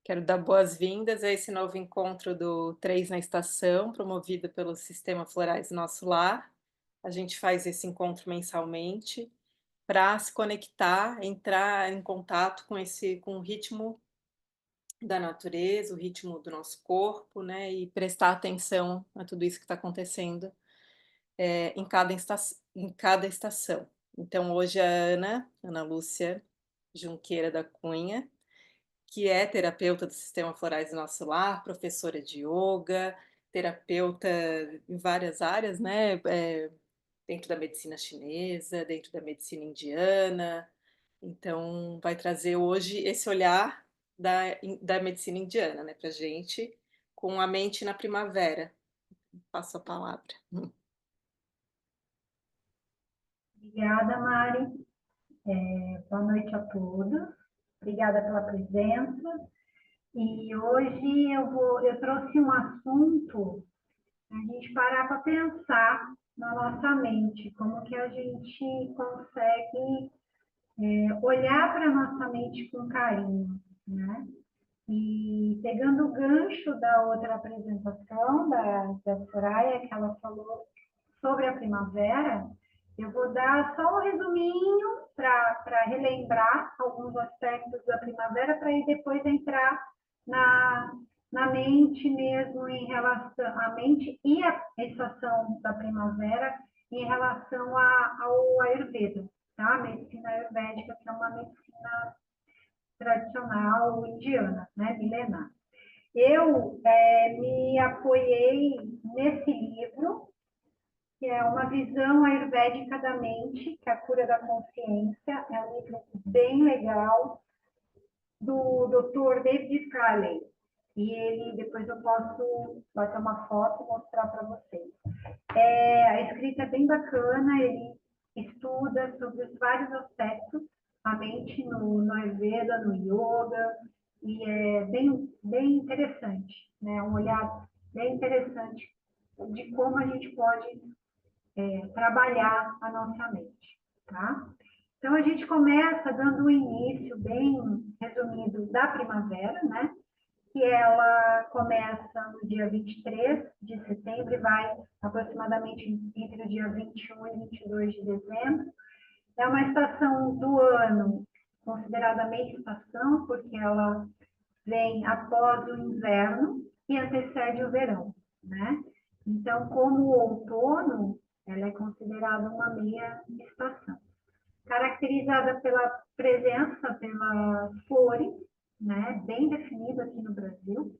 Quero dar boas-vindas a esse novo encontro do Três na Estação, promovido pelo Sistema Florais Nosso Lar. A gente faz esse encontro mensalmente para se conectar, entrar em contato com o ritmo da natureza, o ritmo do nosso corpo, né? E prestar atenção a tudo isso que está acontecendo em cada estação. Então, hoje a Ana Lúcia Junqueira da Cunha, que é terapeuta do Sistema Florais do Nosso Lar, professora de yoga, terapeuta em várias áreas, né? Dentro da medicina chinesa, dentro da medicina indiana. Então, vai trazer hoje esse olhar da medicina indiana, né, para gente, com a mente na primavera. Passo a palavra. Obrigada, Mari. Boa noite a todos. Obrigada pela presença. E hoje eu trouxe um assunto para a gente parar para pensar na nossa mente, como que a gente consegue olhar para a nossa mente com carinho, né? E pegando o gancho da outra apresentação da Soraya, que ela falou sobre a primavera, eu vou dar só um resuminho para relembrar alguns aspectos da primavera, para ir depois entrar na, na mente mesmo em relação à mente e a estação da primavera em relação ao Ayurveda, tá? A medicina ayurvédica, que é uma medicina tradicional indiana, né, milenar. Eu me apoiei nesse livro, que é uma visão ayurvédica da mente, que é a cura da consciência. É um livro bem legal, do Dr. David Crowley. E ele, depois eu posso bater uma foto e mostrar para vocês. A escrita é bem bacana, ele estuda sobre os vários aspectos, a mente no Ayurveda, no Yoga, e é bem interessante, né? Um olhar bem interessante de como a gente pode trabalhar a nossa mente, tá? Então, a gente começa dando um início bem resumido da primavera, né? Que ela começa no dia 23 de setembro e vai aproximadamente entre o dia 21 e 22 de dezembro. É uma estação do ano considerada meia estação, porque ela vem após o inverno e antecede o verão, né? Então, como o outono, ela é considerada uma meia estação, caracterizada pela presença pelas flores, né, bem definida aqui no Brasil,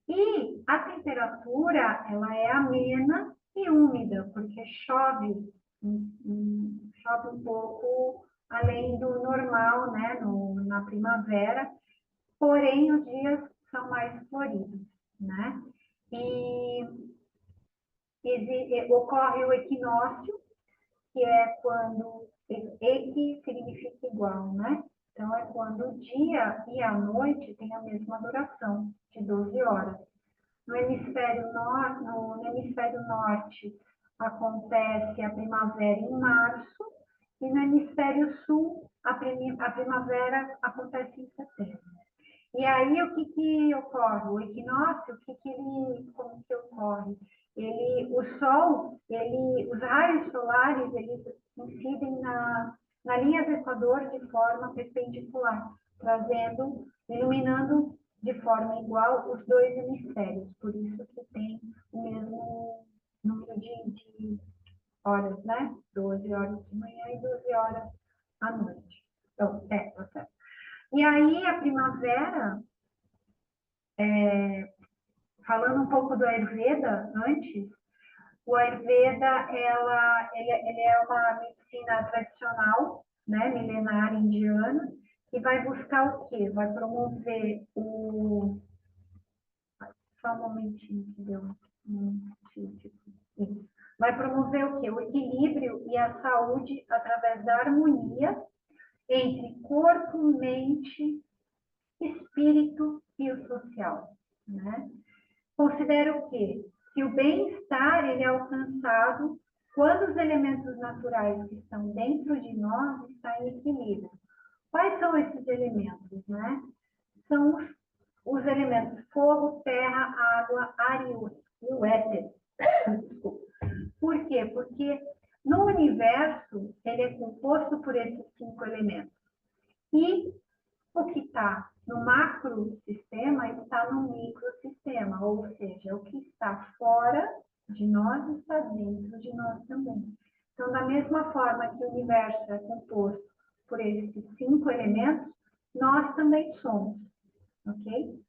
e a temperatura ela é amena e úmida, porque chove um pouco além do normal, né, na primavera, porém os dias são mais floridos, né? E ocorre o equinócio, que é quando equi significa igual, né? Então é quando o dia e a noite têm a mesma duração, de 12 horas. No hemisfério norte acontece a primavera em março e no hemisfério sul a primavera acontece em setembro. E aí, o que ocorre? O equinócio, como que ocorre? O Sol, os raios solares, eles incidem na linha do Equador de forma perpendicular, iluminando de forma igual os dois hemisférios. Por isso que tem o mesmo número de horas, né? 12 horas de manhã e 12 horas à noite. Então, tá certo. E aí, a primavera, falando um pouco do Ayurveda antes, o Ayurveda ele é uma medicina tradicional, né, milenar indiana, que vai buscar o quê? Vai promover o... Só um momentinho que deu isso. Vai promover o quê? O equilíbrio e a saúde através da harmonia entre corpo, mente, espírito e o social, né? Considero que o bem-estar ele é alcançado quando os elementos naturais que estão dentro de nós estão em equilíbrio. Quais são esses elementos, né? São os elementos fogo, terra, água, ar e o éter. Por quê? Porque no universo, ele é composto por esses 5 elementos. E o que está no macrosistema está no microsistema, ou seja, o que está fora de nós está dentro de nós também. Então, da mesma forma que o universo é composto por esses 5 elementos, nós também somos, ok?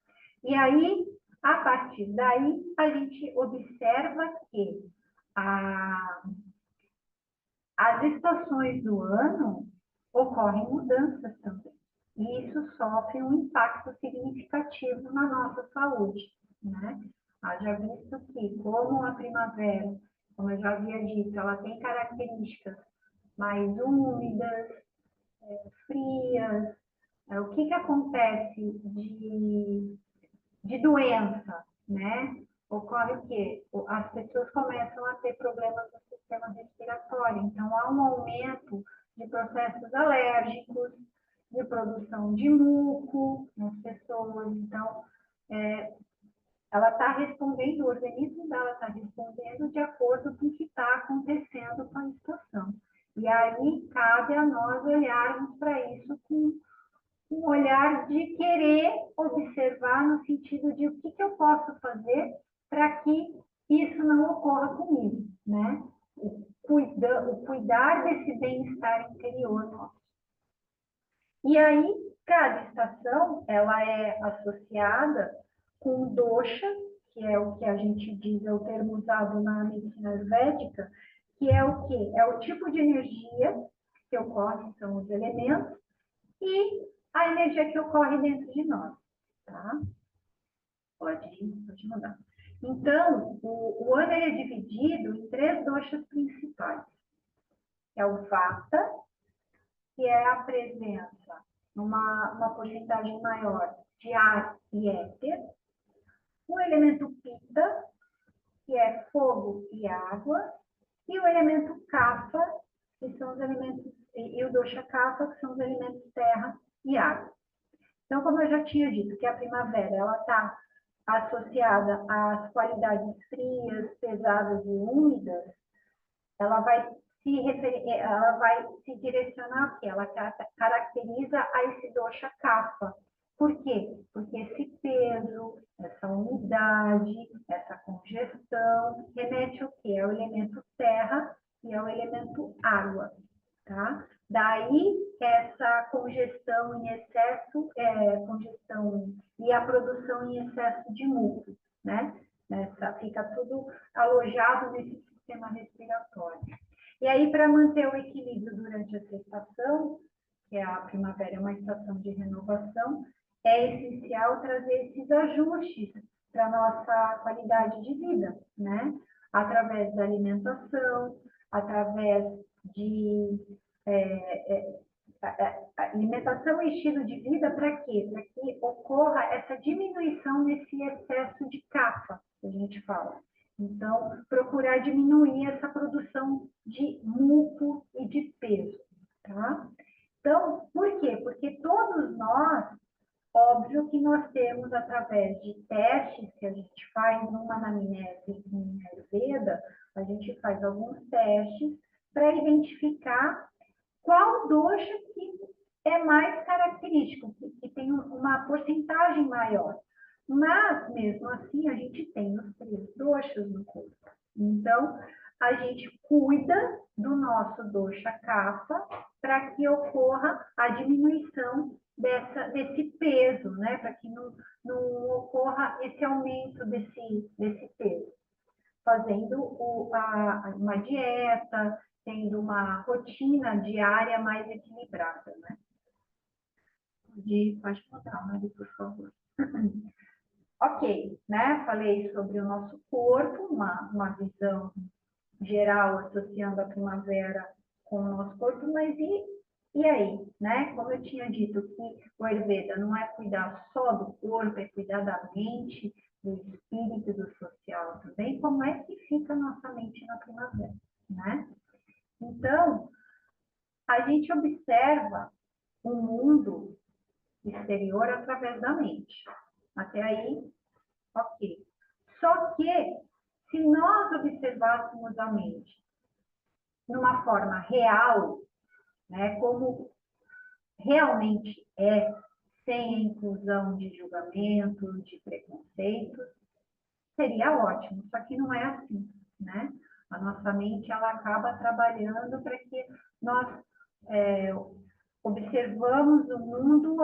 E aí, a partir daí, a gente observa que as estações do ano ocorrem mudanças também. E isso sofre um impacto significativo na nossa saúde, né? Haja visto que, como a primavera, como eu já havia dito, ela tem características mais úmidas, frias, o que acontece de doença, né? Ocorre o quê? As pessoas começam a ter problemas no sistema respiratório, então há um aumento de processos alérgicos, de produção de muco nas pessoas, então ela está respondendo, o organismo dela está respondendo de acordo com o que está acontecendo com a estação. E aí cabe a nós olharmos para isso com um olhar de querer observar no sentido de o que eu posso fazer para que isso não ocorra comigo, né? O cuidar desse bem-estar interior nosso. E aí, cada estação, ela é associada com dosha, que é o que a gente diz, é o termo usado na medicina ayurvédica, que é o quê? É o tipo de energia que ocorre, são os elementos, e a energia que ocorre dentro de nós, tá? Pode mandar. Então, o ano é dividido em 3 doshas principais. É o vata, que é a presença numa porcentagem maior de ar e éter. O elemento pitta, que é fogo e água. E o elemento kapha, que são os elementos, e o dosha kapha, que são os elementos terra e água. Então, como eu já tinha dito, que a primavera ela está associada às qualidades frias, pesadas e úmidas, ela vai se direcionar aqui, ela caracteriza a esse dosha kapha. Por quê? Porque esse peso, essa umidade, essa congestão, remete ao quê? Ao elemento terra e ao elemento água, tá? Daí, essa congestão em excesso, congestão e a produção em excesso de muco, né? Fica tudo alojado nesse sistema respiratório. E aí, para manter o equilíbrio durante essa estação, que a primavera é uma estação de renovação, é essencial trazer esses ajustes para a nossa qualidade de vida, né? Através da alimentação, através de alimentação e estilo de vida, para quê? Para que ocorra essa diminuição desse excesso de kapha, que a gente fala. Então, procurar diminuir essa produção de muco e de peso, tá? Então, por quê? Porque todos nós, óbvio que nós temos, através de testes que a gente faz numa anamnese em Ayurveda, a gente faz alguns testes para identificar qual dosha que é mais característico, que tem uma porcentagem maior. Mas, mesmo assim, a gente tem os 3 doshas no corpo. Então, a gente cuida do nosso dosha kapha para que ocorra a diminuição desse peso, né? Para que não ocorra esse aumento desse peso. Fazendo uma dieta, tendo uma rotina diária mais equilibrada, né? Pode mudar, Mari, por favor. Ok, né? Falei sobre o nosso corpo, uma visão geral associando a primavera com o nosso corpo, mas e aí, né? Como eu tinha dito que o Ayurveda não é cuidar só do corpo, é cuidar da mente, do espírito, do social também, como é que fica a nossa mente na primavera, né? Então, a gente observa o mundo exterior através da mente. Até aí, ok. Só que, se nós observássemos a mente numa forma real, né, como realmente é, sem a inclusão de julgamento, de preconceitos, seria ótimo. Só que não é assim, né? A nossa mente, ela acaba trabalhando para que nós observamos o mundo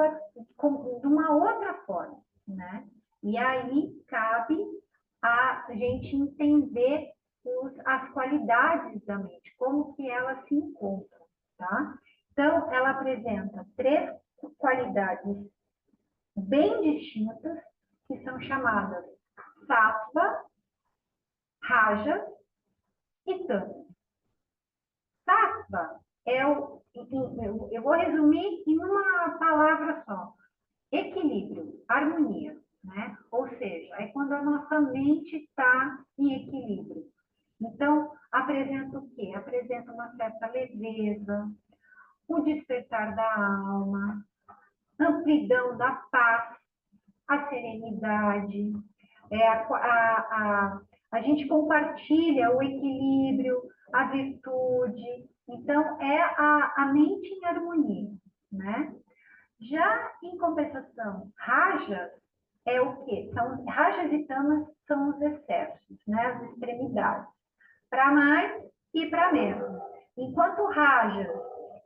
de uma outra forma, né? E aí cabe a gente entender as qualidades da mente, como que elas se encontram, tá? Então, ela apresenta 3 qualidades bem distintas, que são chamadas sattva, rajas e tamas. Sattva é eu vou resumir em uma palavra só: equilíbrio, harmonia, né? Ou seja, é quando a nossa mente está em equilíbrio. Então, apresenta o quê? Apresenta uma certa leveza, o despertar da alma, amplidão da paz, a serenidade, a gente compartilha o equilíbrio, a virtude. Então, é a mente em harmonia, né? Já em compensação, rajas é o quê? Rajas e tamas são os excessos, né? As extremidades, para mais e para menos. Enquanto rajas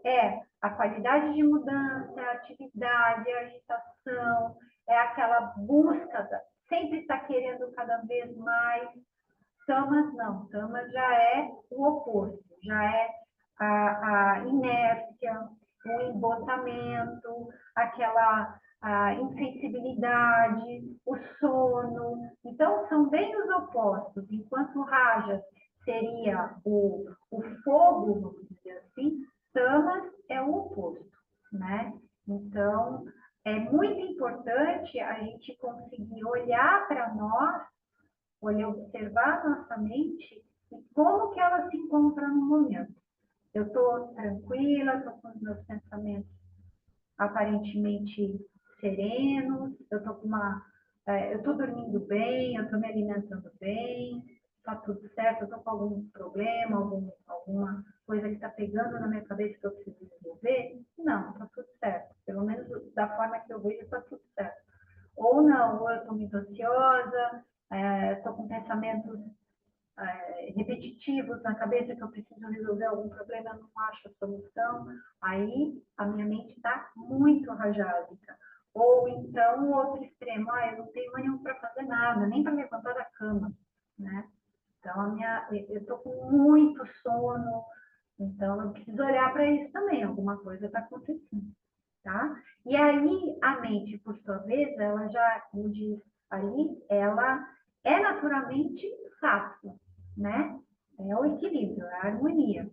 é a qualidade de mudança, a atividade, a agitação, é aquela busca, sempre está querendo cada vez mais. Tamas não, tamas já é o oposto, já é a inércia, o embotamento, aquela a insensibilidade, o sono. Então, são bem os opostos. Enquanto rajas seria o fogo, vamos dizer assim, tamas é o oposto, né? Então, é muito importante a gente conseguir olhar para nós, observar a nossa mente e como que ela se encontra no momento. Eu estou tranquila, estou com os meus pensamentos aparentemente serenos, eu estou dormindo bem, eu estou me alimentando bem, está tudo certo, eu estou com algum problema, alguma coisa que está pegando na minha cabeça que eu preciso resolver? Não, está tudo certo. Pelo menos da forma que eu vejo, está tudo certo. Ou não, ou eu estou muito ansiosa, estou com pensamentos repetitivos na cabeça que eu preciso resolver algum problema, eu não acho a solução, aí a minha mente está muito rajádica. Ou então o outro extremo, eu não tenho ânimo para fazer nada, nem para levantar da cama, né? Então, eu estou com muito sono, então eu preciso olhar para isso também, alguma coisa está acontecendo, tá? E aí a mente, por sua vez, ela já, como diz ali, ela é naturalmente sábia, né? É o equilíbrio, é a harmonia.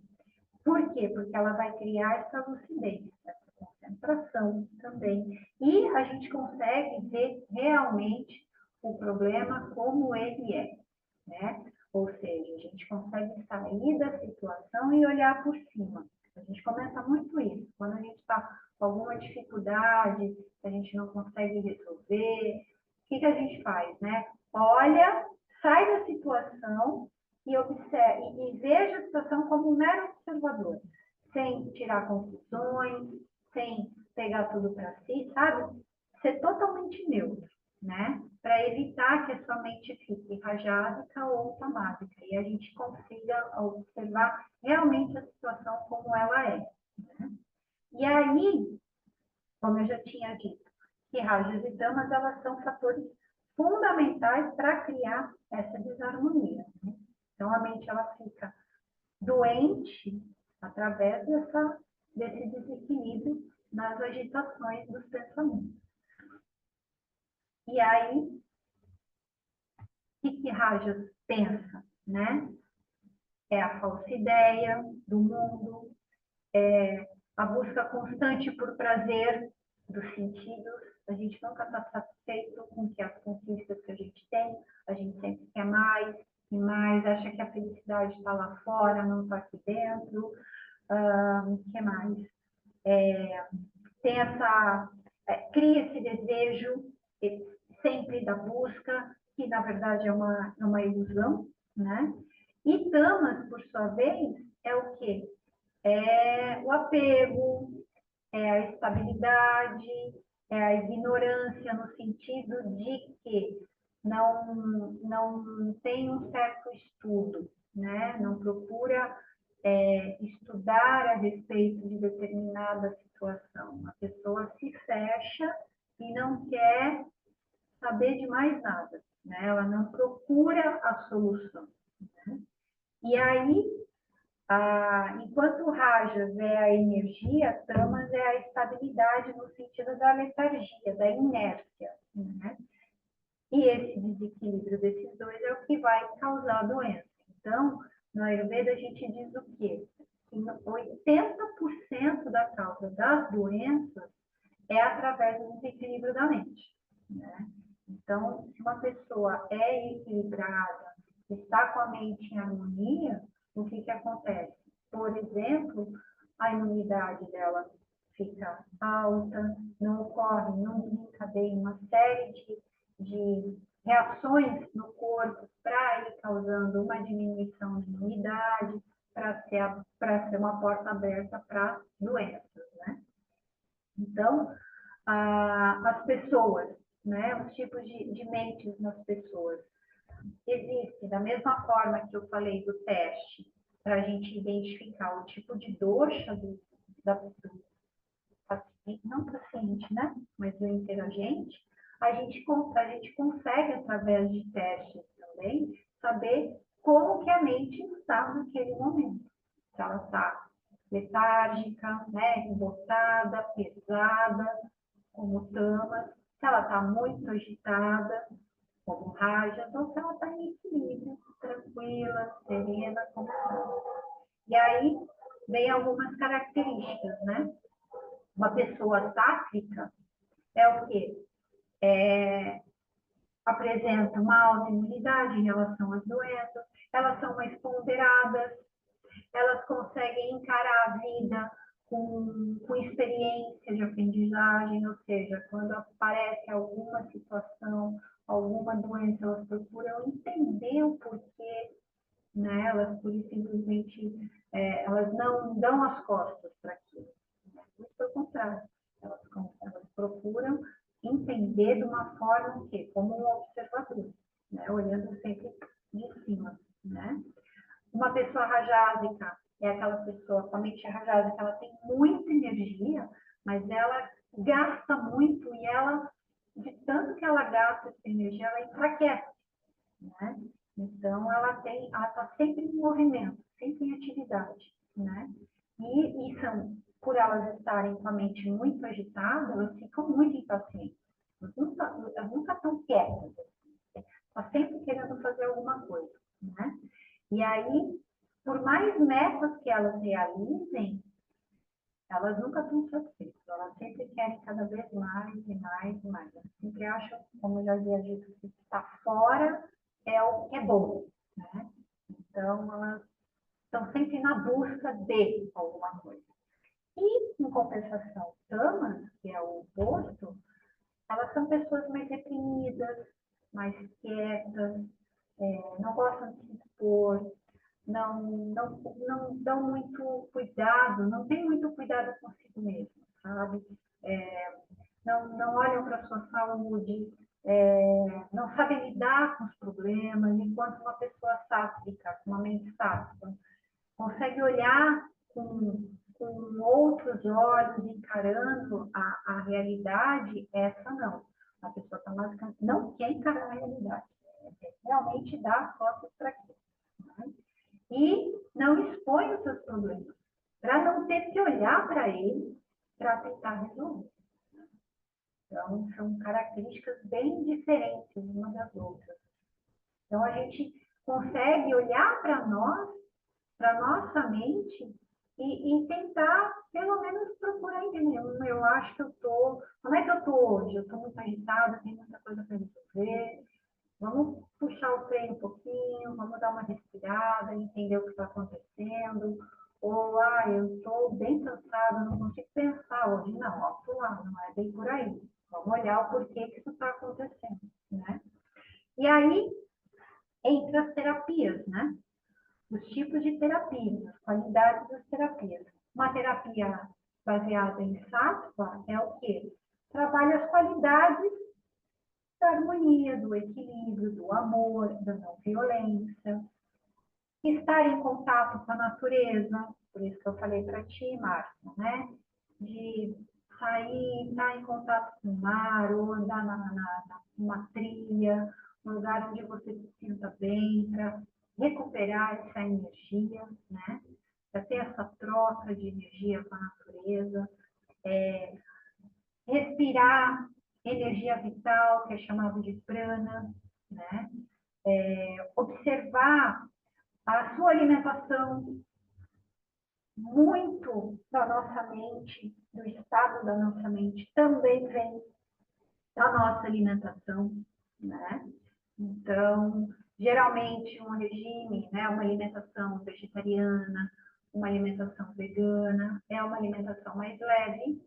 Por quê? Porque ela vai criar essa lucidez, essa concentração também. E a gente consegue ver realmente o problema como ele é, né? Ou seja, a gente consegue sair da situação e olhar por cima. A gente comenta muito isso. Quando a gente está com alguma dificuldade, a gente não consegue resolver, o que a gente faz, né? Olha, sai da situação e observe, e veja a situação como um mero observador, sem tirar conclusões, sem pegar tudo para si, sabe? Ser totalmente neutro, né? Para evitar que a sua mente fique rajádica ou automática e a gente consiga observar realmente a situação como ela é. Né? E aí, como eu já tinha dito, que rajas e tamas, elas são fatores fundamentais para criar essa desarmonia. Né? Então, a mente ela fica doente através desse desequilíbrio nas agitações dos pensamentos. E aí, o que Rajas pensa, né? É a falsa ideia do mundo, é a busca constante por prazer dos sentidos. A gente nunca está satisfeito com as conquistas que a gente tem, a gente sempre quer mais e mais, acha que a felicidade está lá fora, não está aqui dentro. O que mais? Tem cria esse desejo da busca, que na verdade é uma ilusão, né? E tamas, por sua vez, é o quê? É o apego, é a estabilidade, é a ignorância no sentido de que não tem um certo estudo, né? Não procura estudar a respeito de determinada situação. A pessoa se fecha e não quer saber de mais nada, né? Ela não procura a solução. Né? E aí, enquanto Rajas é a energia, Tamas é a estabilidade no sentido da letargia, da inércia. Né? E esse desequilíbrio desses dois é o que vai causar a doença. Então, no Ayurveda a gente diz o quê? Que 80% da causa das doenças é através do desequilíbrio da mente. Né? Então, se uma pessoa é equilibrada, está com a mente em harmonia, o que acontece? Por exemplo, a imunidade dela fica alta, não ocorre, não desencadeia uma série de reações no corpo para ir causando uma diminuição de imunidade, para ser uma porta aberta para doenças, né? Então, as pessoas, né, os tipos de mentes nas pessoas. Existe, da mesma forma que eu falei do teste, para a gente identificar o tipo de doxa do paciente, não paciente, né, mas do interagente, a gente consegue, através de testes também, saber como que a mente está naquele momento. Se ela está letárgica, né, embotada, pesada, como tamas, se ela está muito agitada, como rajas, ou se ela está em equilíbrio, tranquila, serena, como tamas. E aí vem algumas características, né? Uma pessoa sátrica é o quê? Apresenta uma autoimunidade em relação às doenças, elas são mais ponderadas, elas conseguem encarar a vida com experiência de aprendizagem, ou seja, quando aparece alguma situação, alguma doença, elas procuram entender o porquê, né? Elas simplesmente elas não dão as costas para aquilo. Muito pelo contrário, elas procuram entender de uma forma que, como um observador, né? Olhando sempre de cima, né? Uma pessoa rajásica é aquela pessoa com a mente rajásica, ela tem muita energia, mas ela gasta muito e ela, de tanto que ela gasta essa energia, ela enfraquece, né? Então, ela está sempre em movimento, sempre em atividade, né? E por elas estarem com a mente muito agitada, elas ficam muito impacientes. Elas nunca estão quietas. Está sempre querendo fazer alguma coisa, né? E aí, por mais metas que elas realizem, elas nunca estão satisfeitas. Elas sempre querem cada vez mais e mais e mais. Elas sempre acham, como eu já havia dito, que está fora é o que é bom, né? Então, elas estão sempre na busca de alguma coisa. E, em compensação, tamas, que é o oposto, elas são pessoas mais reprimidas, mais quietas, não gostam de se expor, não dão muito cuidado, não tem muito cuidado consigo mesmo, sabe? Não olham para a sua saúde, não sabem lidar com os problemas, enquanto uma pessoa sátrica, uma mente sátrica, consegue olhar com outros olhos, encarando a realidade, essa não. A pessoa está basicamente não quer encarar a realidade, realmente dá as costas para aquilo. Né? E não expõe os seus problemas, para não ter que olhar para eles para tentar resolver. Então, são características bem diferentes uma das outras. Então, a gente consegue olhar para nós, para nossa mente, e tentar, pelo menos, procurar entender. Eu acho que eu estou... Como é que eu estou hoje? Eu estou muito agitada, tenho muita coisa para resolver. Vamos puxar o freio um pouquinho, vamos dar uma respirada, entender o que está acontecendo. Ou, eu estou bem cansada, não consigo pensar hoje. Não, ó, lá, não é bem por aí. Vamos olhar o porquê que isso está acontecendo, né? E aí, entre as terapias, né? Os tipos de terapias, as qualidades das terapias. Uma terapia baseada em sattva é o quê? Trabalha as qualidades da harmonia, do equilíbrio, do amor, da não violência. Estar em contato com a natureza, por isso que eu falei para ti, Márcia, né? De sair, estar em contato com o mar, ou andar numa trilha, um lugar onde você se sinta bem, para recuperar essa energia, né? Para ter essa troca de energia com a natureza, respirar energia vital, que é chamado de prana, né? Observar a sua alimentação, muito da nossa mente, do estado da nossa mente, também vem da nossa alimentação, né? Então, geralmente um regime, né, uma alimentação vegetariana, uma alimentação vegana, é uma alimentação mais leve,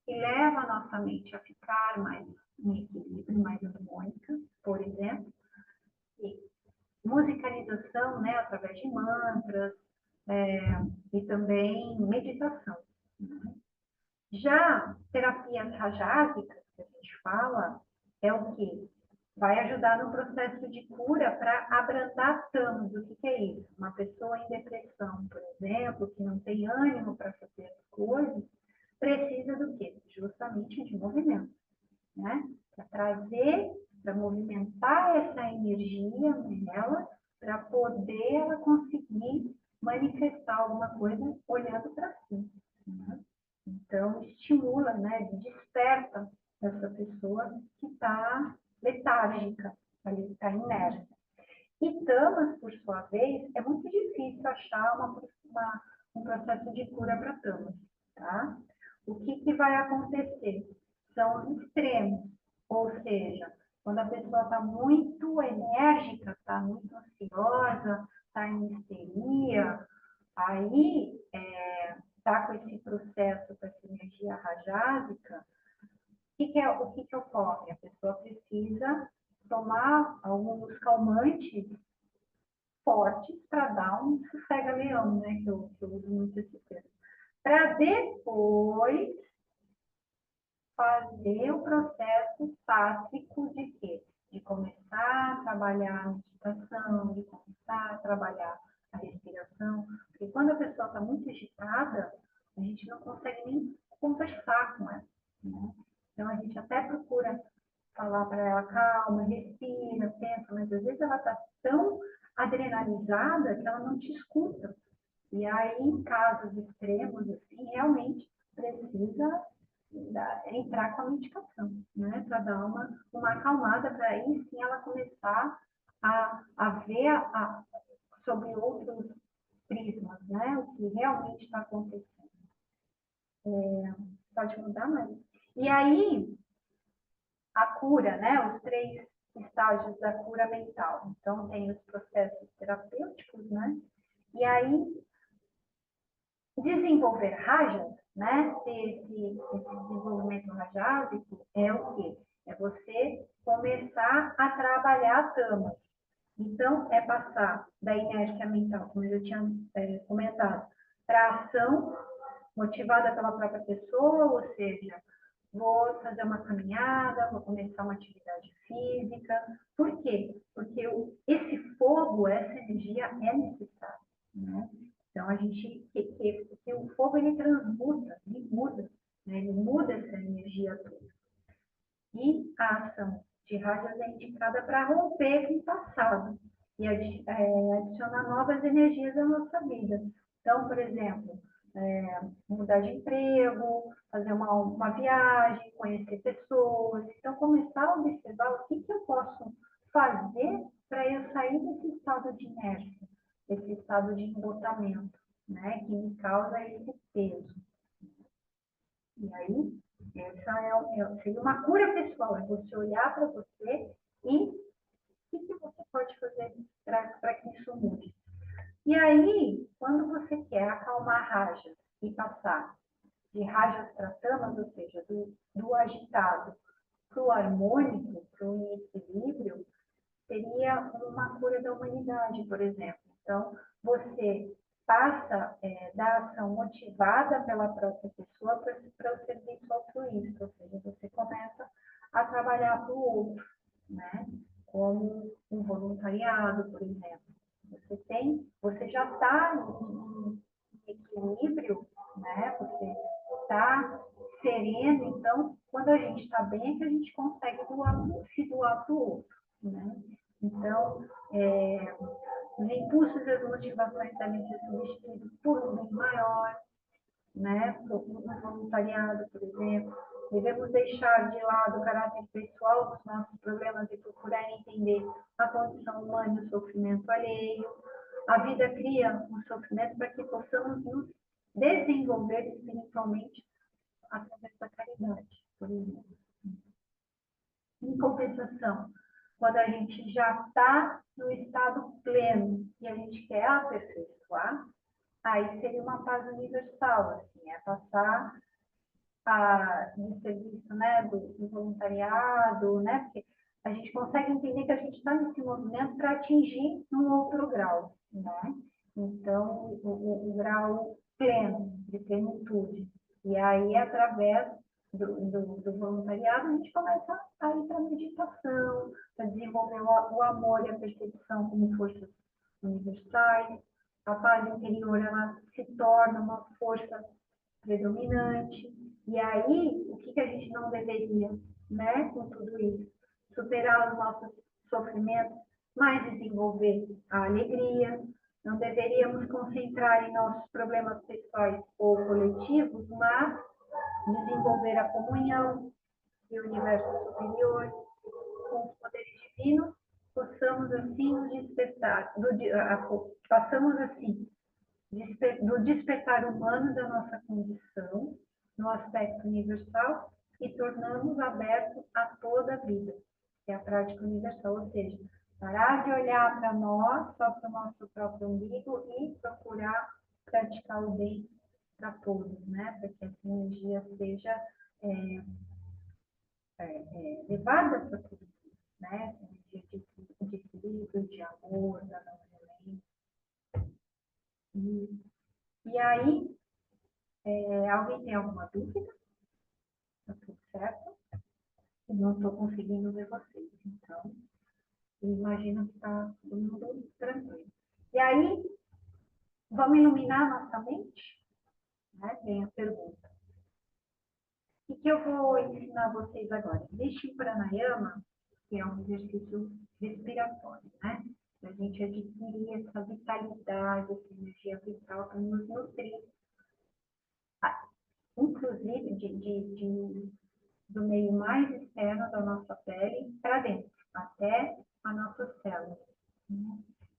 que leva a nossa mente a ficar mais em equilíbrio, mais harmônica, por exemplo. E musicalização, né, através de mantras, e também meditação. Já terapias rajásicas, que a gente fala, é o que vai ajudar no processo de cura para abrandar tamas. O que é isso? Uma pessoa em depressão, por exemplo, que não tem ânimo para fazer as coisas, precisa do quê? Justamente de movimento, né? Para trazer, para movimentar essa energia nela, para poder ela conseguir manifestar alguma coisa olhando para si. Né? Então, estimula, né? Desperta essa pessoa que está letárgica, ali está inerte. E tamas, por sua vez, é muito difícil achar um processo de cura para tamas, tá? O que vai acontecer? São os extremos, ou seja, quando a pessoa está muito enérgica, está muito ansiosa, está em histeria, aí está com esse processo, com essa energia rajásica, o que ocorre? A pessoa precisa tomar alguns calmantes fortes para dar um sossega-leão, né? Que eu uso muito esse termo. Para depois fazer o processo sátrico de quê? De começar a trabalhar a meditação, de começar a trabalhar a respiração. Porque quando a pessoa está muito agitada, a gente não consegue nem conversar com ela. Né? Então, a gente até procura falar para ela, calma, respira, pensa, mas às vezes ela está tão adrenalizada que ela não te escuta. E aí, em casos extremos, assim, realmente precisa entrar com a medicação, né? Para dar uma acalmada, para aí sim ela começar a ver sobre outros prismas, né? O que realmente está acontecendo. Pode mudar mais. E aí, a cura, né? Os 3 estágios da cura mental. Então, tem os processos terapêuticos, né? E aí, desenvolver rajas, né? Esse desenvolvimento rajásico é o quê? É você começar a trabalhar tamas. Então, é passar da inércia mental, como eu já tinha comentado, para a ação motivada pela própria pessoa, ou seja, vou fazer uma caminhada, vou começar uma atividade física. Por quê? Porque esse fogo, essa energia é necessária. Né? Então, a gente, que o fogo, ele transmuta, ele muda, né? Ele muda essa energia toda. E a ação de rajas é indicada para romper com o passado e adicionar novas energias à nossa vida. Então, por exemplo, mudar de emprego, fazer uma viagem, conhecer pessoas. Então, começar a observar o que eu posso fazer para eu sair desse estado de inércia, desse estado de embotamento, né, que me causa esse peso. E aí, essa seria uma cura pessoal, é você olhar para você e o que você pode fazer para que isso mude. E aí, quando você quer acalmar rajas e passar de rajas para tamas, ou seja, do agitado para o harmônico, para o equilíbrio, humanidade, por exemplo. Então, você passa da ação motivada pela própria pessoa para o serviço altruísta, ou seja, você começa a trabalhar para o outro, né? Como um voluntariado, por exemplo. Você já está em equilíbrio, né? Você está sereno, então, quando a gente está bem, é que a gente consegue se doar para o outro, né? Então, os impulsos e as motivações devem ser substituídos por um bem maior, né? Um voluntariado, por exemplo. Devemos deixar de lado o caráter pessoal dos nossos problemas e procurar entender a condição humana e o sofrimento alheio. A vida cria um sofrimento para que possamos nos desenvolver espiritualmente através da caridade, por exemplo. Em compensação, quando a gente já está no estado pleno e a gente quer aperfeiçoar, aí seria uma paz universal, assim, é passar de serviço, né, do voluntariado, né, porque a gente consegue entender que a gente está nesse movimento para atingir um outro grau, né? Então, o grau pleno, de plenitude. E aí, através do voluntariado, a gente começa a ir para a meditação, para desenvolver o amor e a percepção como forças universais. A paz interior, ela se torna uma força predominante. E aí, o que a gente não deveria, né, com tudo isso? Superar os nossos sofrimentos, mas desenvolver a alegria. Não deveríamos concentrar em nossos problemas pessoais ou coletivos, mas desenvolver a comunhão e o universo superior com os poderes divinos, possamos assim nos despertar, passamos assim do despertar humano da nossa condição, no aspecto universal, e tornamos abertos a toda a vida, que é a prática universal, ou seja, parar de olhar para nós, só para o nosso próprio umbigo, e procurar praticar o bem para todos, né? Para que essa energia seja levada para todos, né? Essa energia de equilíbrio, de amor, da não violência. E aí, alguém tem alguma dúvida? Está tudo certo? Eu não estou conseguindo ver vocês, então eu imagino que está todo mundo tranquilo. E aí, vamos iluminar nossa mente? Né? Vem a pergunta. O que eu vou ensinar vocês agora? Existe o pranayama, que é um exercício respiratório, né? A gente adquirir essa vitalidade, essa energia vital para nos nutrir, inclusive do meio mais externo da nossa pele para dentro, até a nossa célula.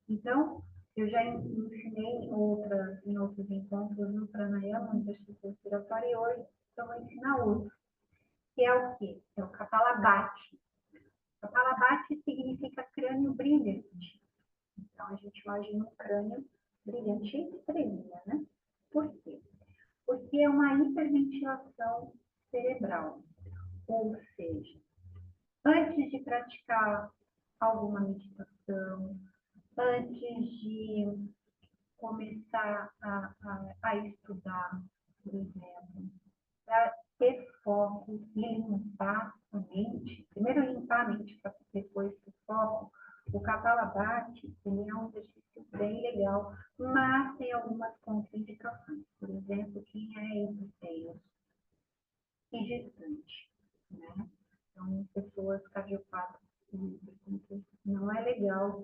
Então, eu já ensinei em outros encontros no pranayama, no exercício respiratório, e hoje eu vou ensinar outro, que é o quê? É o Kapalabhati. Kapalabhati significa crânio brilhante. Então, a gente imagina um crânio brilhante e estrelinha, né? Por quê? Porque é uma hiperventilação cerebral. Ou seja, antes de praticar alguma meditação, antes de começar a estudar, por exemplo, para ter foco e limpar a mente, primeiro limpar a mente para depois ter foco, o Kapalabhati, ele é um exercício bem legal, mas tem algumas contraindicações. Por exemplo, quem é hipotenso e gestante, né? Então, pessoas cardiopatas, não é legal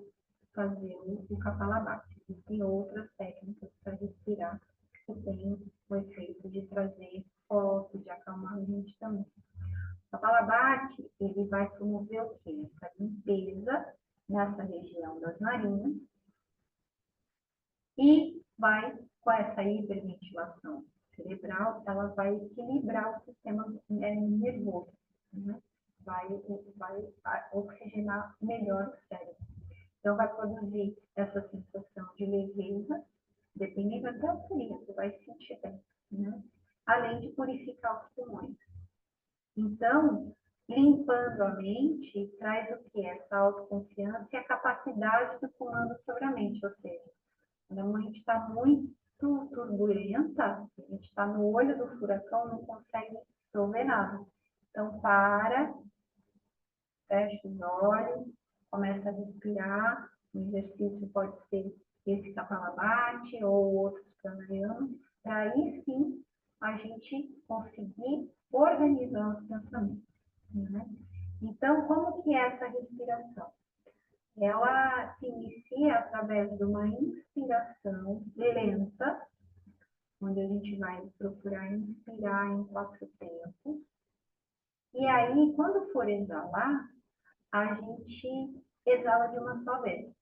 fazer o Kapalabhati. Existem outras técnicas para respirar que têm o efeito de trazer foco, de acalmar a mente também. O Kapalabhati, ele vai promover o quê? Essa limpeza nessa região das narinas e vai, com essa hiperventilação cerebral, ela vai equilibrar o sistema nervoso, né? vai oxigenar melhor o cérebro. Então, vai produzir essa sensação de leveza, dependendo até do dia, você vai se sentir bem, né? Além de purificar os pulmões. Então, limpando a mente, traz o que? Essa autoconfiança e a capacidade do comando sobre a mente, ou seja, quando a mente está muito turbulenta, a gente está no olho do furacão, não consegue resolver nada. Então, fecha os olhos, começa a respirar. O exercício pode ser esse Kapalabhati ou outros pranayamas, para aí sim a gente conseguir organizar os pensamentos. Né? Então, como que é essa respiração? Ela se inicia através de uma inspiração lenta, onde a gente vai procurar inspirar em 4 tempos. E aí, quando for exalar, a gente exala de uma só vez.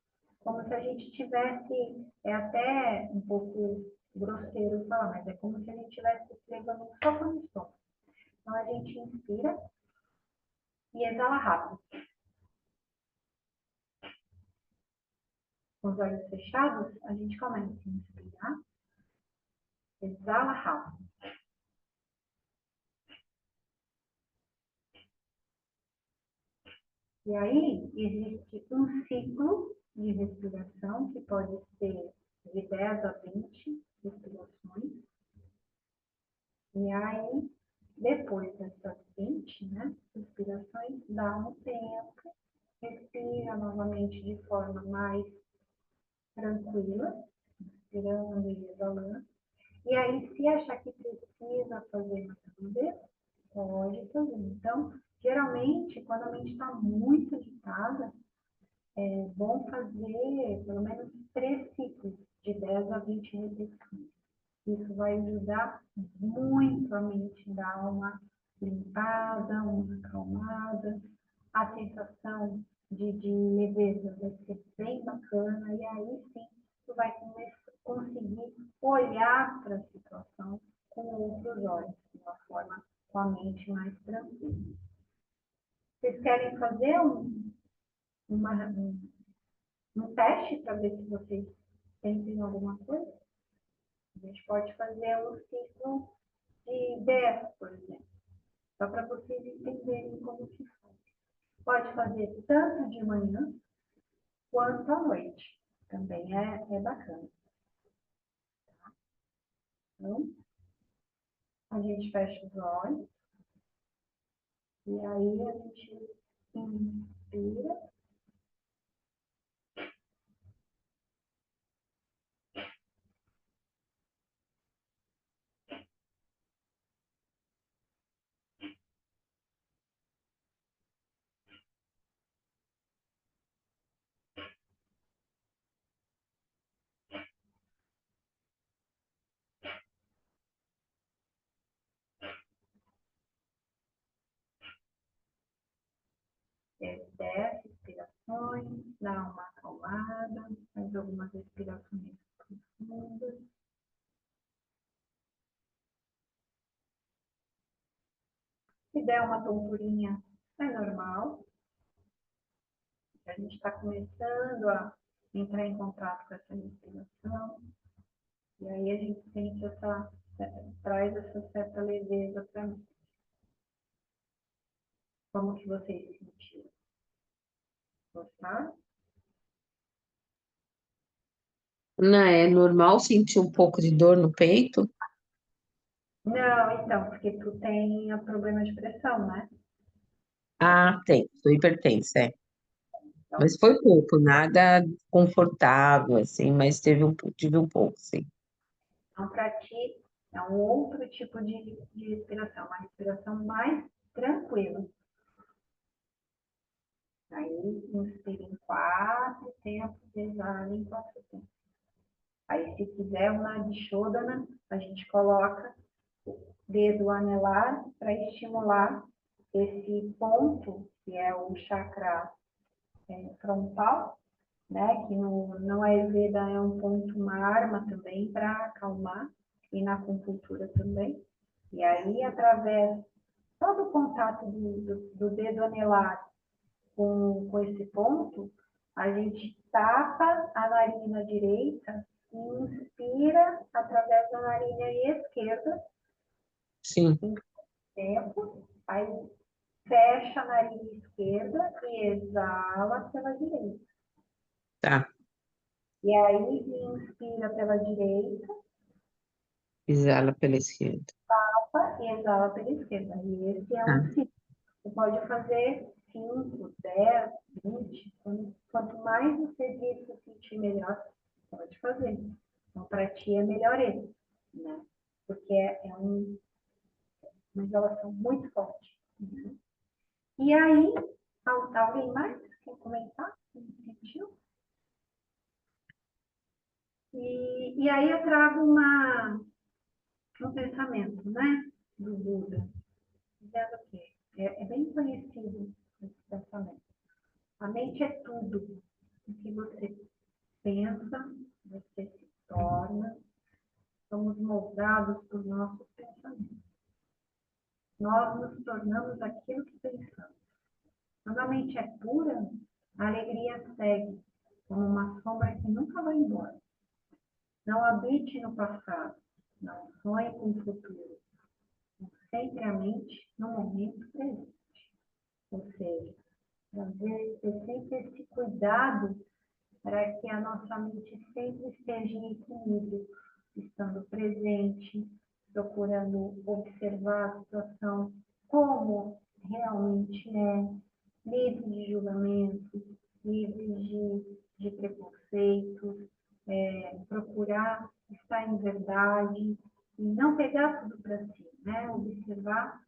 Como se a gente tivesse, é até um pouco grosseiro falar, mas é como se a gente estivesse levando um soco no estômago. Então, a gente inspira e exala rápido. Com os olhos fechados, a gente começa a inspirar, exala rápido. E aí, existe um ciclo de respiração, que pode ser de 10 a 20 respirações. E aí, depois dessas 20, né, respirações, dá um tempo, respira novamente de forma mais tranquila, inspirando e exalando. E aí, se achar que precisa fazer mais uma vez, pode fazer. Então, geralmente, quando a mente está muito agitada, é bom fazer pelo menos 3 ciclos, de 10 a 20 repetições. Isso vai ajudar muito a mente a dar uma limpada, uma acalmada. A sensação de leveza vai ser bem bacana e aí sim tu vai conseguir olhar para a situação com outros olhos, de uma forma com a mente mais tranquila. Vocês querem fazer um teste para ver se vocês sentem alguma coisa? A gente pode fazer um ciclo de 10, por exemplo, só para vocês entenderem como que faz. Pode fazer tanto de manhã quanto à noite. Também é bacana. Então, a gente fecha os olhos e aí a gente inspira. Desce respirações, dá uma acalmada, faz algumas respirações profundas. Se der uma tonturinha, é normal. A gente está começando a entrar em contato com essa respiração. E aí a gente sente traz essa certa leveza para mim. Como que vocês se sentiram? Gostaram? Não é normal sentir um pouco de dor no peito? Não, então, porque tu tem o problema de pressão, né? Ah, tem, sou hipertensa, é. Então, Mas foi pouco, nada confortável, assim, mas tive um pouco, sim. então para ti é um outro tipo de respiração, uma respiração mais tranquila. Aí, inspira em 4 tempos, exala em 4 tempos. Aí, se quiser o Nadishodhana, a gente coloca o dedo anelar para estimular esse ponto, que é o chakra frontal, né? Que no Ayurveda é um ponto, uma arma também para acalmar, e na acupuntura também. E aí, através todo o contato do dedo anelar com esse ponto, a gente tapa a narina direita e inspira através da narina esquerda Sim. em tempo, aí fecha a narina esquerda e exala pela direita. Tá. E aí, inspira pela direita, Exala pela esquerda. e exala pela esquerda. E esse é Tá. um ciclo. Você pode fazer 5, 10, 20. Quanto mais você se sentir melhor, pode fazer. Então, para ti é melhor esse, né? Porque é uma relação muito forte. Né? E aí, alguém mais quer comentar? Sentiu? E aí eu trago um pensamento, né? Do Buda, dizendo o quê? É bem conhecido esse pensamento. A mente é tudo. O que você pensa, você se torna, somos moldados por nossos pensamentos. Nós nos tornamos aquilo que pensamos. Quando a mente é pura, a alegria segue como uma sombra que nunca vai embora. Não habite no passado, não sonhe com o futuro. Sempre a mente no momento presente. Ou seja, ter sempre esse cuidado para que a nossa mente sempre esteja em equilíbrio, estando presente, procurando observar a situação como realmente é, livre de julgamentos, livre de preconceitos, procurar estar em verdade e não pegar tudo para si, né? Observar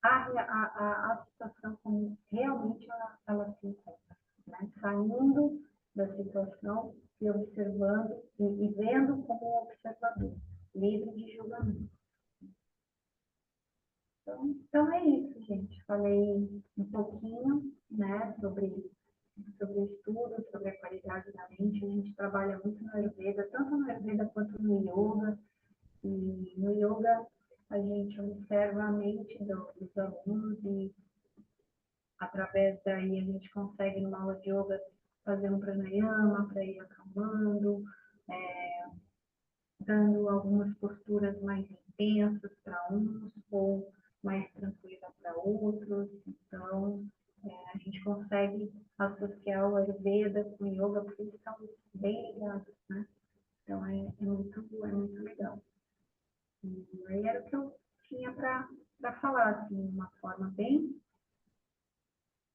a situação como realmente ela se encontra, né? Saindo da situação e observando e vendo como um observador, livre de julgamento. Então é isso, gente. Falei um pouquinho, né, sobre o estudo, sobre a qualidade da mente. A gente trabalha muito no Ayurveda, tanto no Ayurveda quanto no Yoga. E no Yoga a gente observa a mente dos alunos e através daí a gente consegue, numa aula de yoga, fazer um pranayama para ir acalmando, dando algumas posturas mais intensas para uns ou mais tranquilas para outros. Então, a gente consegue associar o Ayurveda com o yoga, porque eles são bem ligados, né? Então, é muito legal. E aí era o que eu tinha para falar, assim, de uma forma bem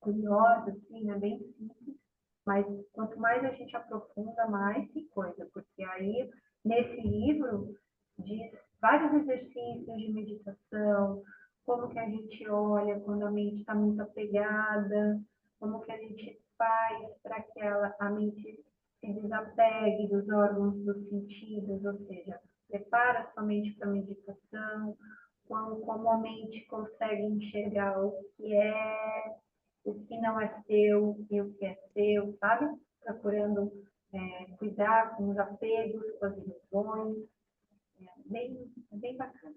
curiosa, assim, né? Bem simples, mas quanto mais a gente aprofunda, mais que coisa, porque aí, nesse livro, diz vários exercícios de meditação, como que a gente olha quando a mente está muito apegada, como que a gente faz para que a mente se desapegue dos órgãos dos sentidos, ou seja, prepara sua mente para a meditação, como a mente consegue enxergar o que não é seu e o que é seu, sabe? Procurando cuidar com os apegos, com as ilusões. É bem bacana.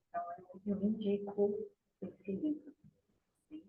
Então, eu indico